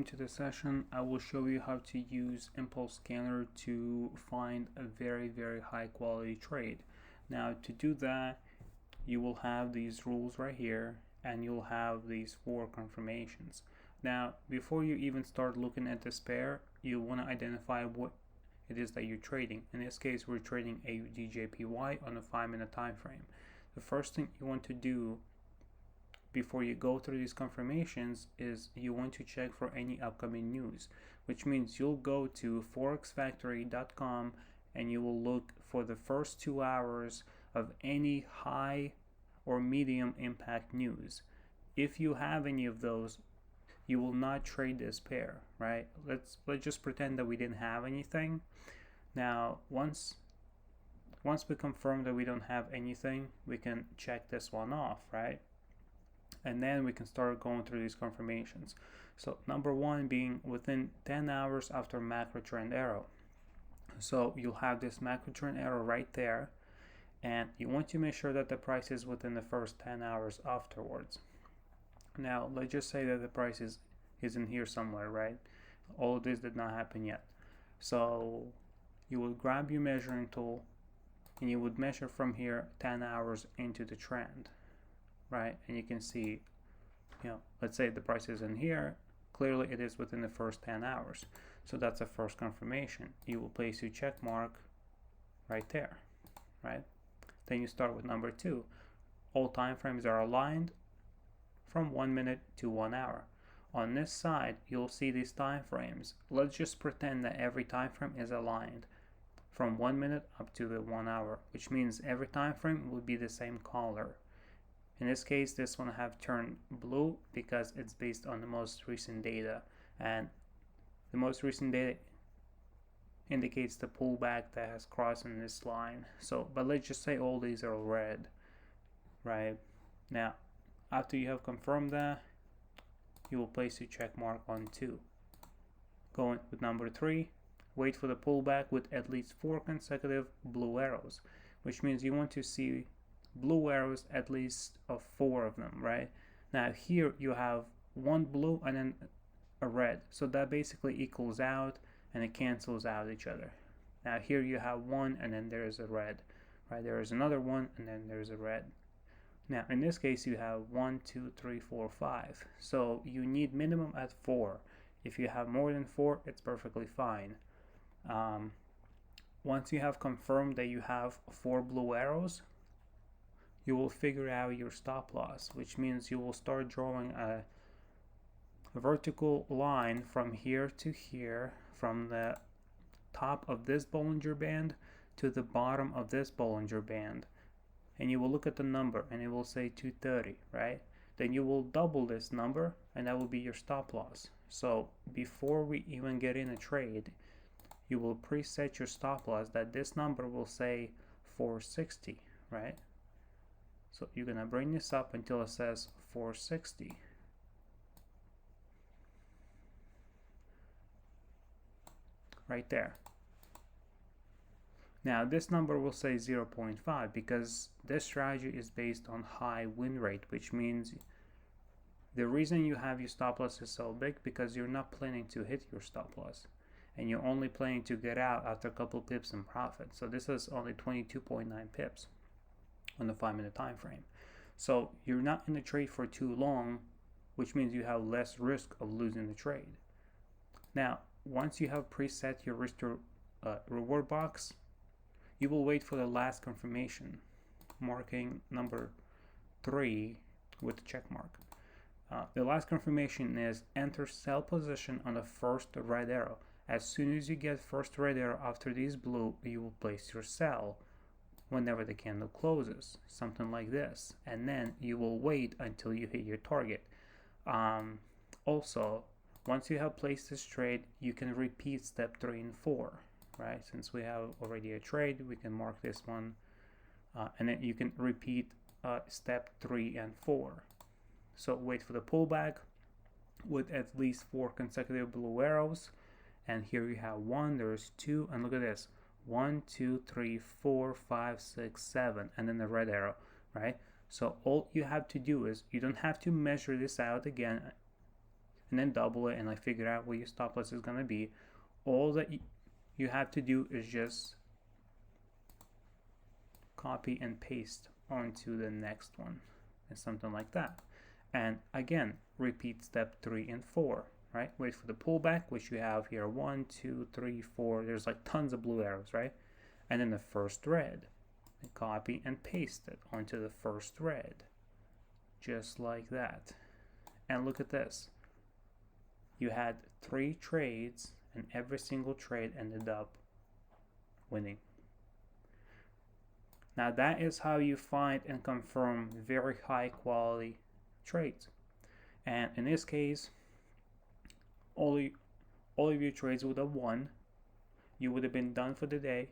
To the session, I will show you how to use Impulse Scanner to find a very high quality trade. Now to do that, you will have these rules right here and you'll have these 4 confirmations. Now before you even start looking at this pair, you want to identify what it is that you're trading. In this case, we're trading a DJPY on a 5-minute time frame. The first thing you want to do before you go through these confirmations is you want to check for any upcoming news, which means you'll go to forexfactory.com and you will look for the first 2 hours of any high or medium impact news. If you have any of those, you will not trade this pair, right? Let's just pretend that we didn't have anything. Now once we confirm that we don't have anything, we can check this one off, right? And then we can start going through these confirmations. So number 1 being within 10 hours after macro trend arrow. So you'll have this macro trend arrow right there, and you want to make sure that the price is within the first 10 hours afterwards. Now let's just say that the price is in here somewhere, right? All of this did not happen yet. So you would grab your measuring tool and you would measure from here 10 hours into the trend, right? And you can see, let's say the price is in here, clearly it is within the first 10 hours. So that's the first confirmation. You will place your check mark right there, right? Then you start with number 2. All time frames are aligned from 1 minute to 1 hour. On this side, you'll see these time frames. Let's just pretend that every time frame is aligned from 1 minute up to the 1 hour, which means every time frame will be the same color. In this case, this one have turned blue because it's based on the most recent data, and the most recent data indicates the pullback that has crossed in this line. So, but let's just say all these are red, right? Now, after you have confirmed that, you will place your check mark on 2. Going with number 3, wait for the pullback with at least 4 consecutive blue arrows, which means you want to see blue arrows at least of 4 of them, right? Now here you have 1 blue and then a red, so that basically equals out and it cancels out each other. Now here you have 1 and then there's a red, right? There is another 1 and then there's a red. Now in this case you have 1, 2, 3, 4, 5, so you need minimum at 4. If you have more than 4, it's perfectly fine. Once you have confirmed that you have 4 blue arrows, you will figure out your stop loss, which means you will start drawing a vertical line from here to here, from the top of this Bollinger Band to the bottom of this Bollinger Band, and you will look at the number and it will say 230, right? Then you will double this number and that will be your stop loss. So before we even get in a trade, you will preset your stop loss that this number will say 460, right? So you're gonna bring this up until it says 460. Right there. Now this number will say 0.5 because this strategy is based on high win rate, which means the reason you have your stop loss is so big because you're not planning to hit your stop loss and you're only planning to get out after a couple pips in profit. So this is only 22.9 pips on the 5-minute time frame. So you're not in the trade for too long, which means you have less risk of losing the trade. Now, once you have preset your risk to reward box, you will wait for the last confirmation, marking number 3 with the check mark. The last confirmation is enter sell position on the first red arrow. As soon as you get first red arrow after these blue, you will place your sell whenever the candle closes, something like this, and then you will wait until you hit your target. Also, once you have placed this trade, you can repeat step 3 and 4, right? Since we have already a trade, we can mark this one, and then you can repeat step 3 and 4. So wait for the pullback with at least 4 consecutive blue arrows, and here you have 1, there's 2, and look at this, 1, 2, 3, 4, 5, 6, 7, and then the red arrow, right? So all you have to do is, you don't have to measure this out again and then double it and like figure out where your stop loss is going to be. All that you have to do is just copy and paste onto the next one and something like that. And again, repeat step 3 and 4, right? Wait for the pullback, which you have here 1, 2, 3, 4. There's like tons of blue arrows, right? And then the first red, and copy and paste it onto the first red, just like that. And look at this. You had 3 trades, and every single trade ended up winning. Now that is how you find and confirm very high quality trades. And in this case, all of your trades would have won. You would have been done for the day.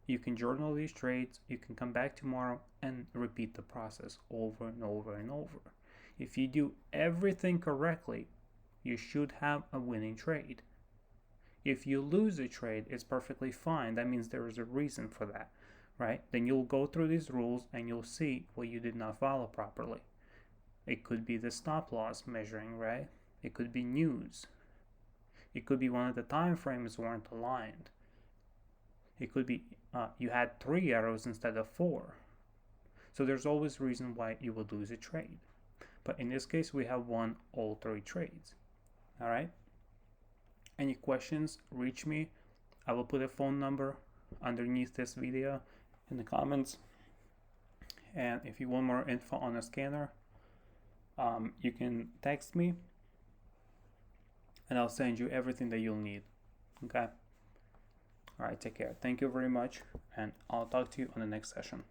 You can journal these trades. You can come back tomorrow and repeat the process over and over and over. If you do everything correctly, you should have a winning trade. If you lose a trade, it's perfectly fine. That means there is a reason for that, right? Then you'll go through these rules and you'll see what you did not follow properly. It could be the stop loss measuring, right? It could be news. It could be one of the time frames weren't aligned. It could be you had 3 arrows instead of 4. So there's always reason why you will lose a trade. But in this case, we have won all 3 trades. All right? Any questions, reach me. I will put a phone number underneath this video in the comments. And if you want more info on a scanner, you can text me and I'll send you everything that you'll need. Okay? All right, take care. Thank you very much, and I'll talk to you on the next session.